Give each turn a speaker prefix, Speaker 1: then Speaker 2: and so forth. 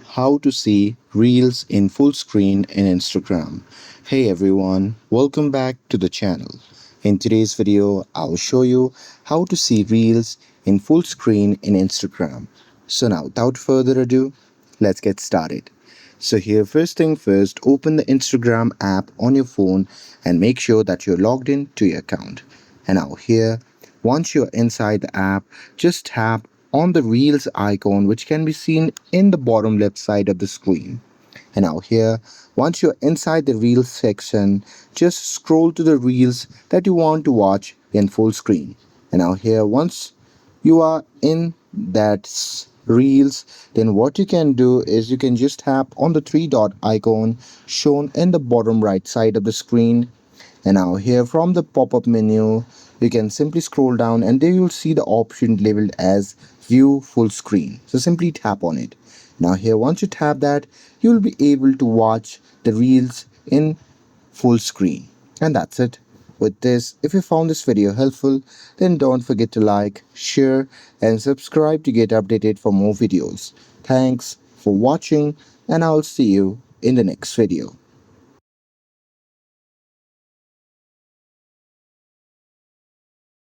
Speaker 1: how to see Reels in full screen in Instagram. Hey everyone, welcome back to the channel. In today's video, I'll show you how to see Reels in full screen in Instagram. So now, without further ado, let's get started. So here, first thing first, open the Instagram app on your phone and make sure that you're logged in to your account. And now here, once you're inside the app, just tap on the Reels icon, which can be seen in the bottom left side of the screen. And now here, once you're inside the Reels section, just scroll to the Reels that you want to watch in full screen. And now here, once you are in that Reels, then what you can do is you can just tap on the three dot icon shown in the bottom right side of the screen. And now here from the pop-up menu, you can simply scroll down and there you'll see the option labeled as view full screen. So simply tap on it. Now here, once you tap that, you'll be able to watch the Reels in full screen. And that's it. With this, if you found this video helpful, then don't forget to like, share and subscribe to get updated for more videos. Thanks for watching and I'll see you in the next video.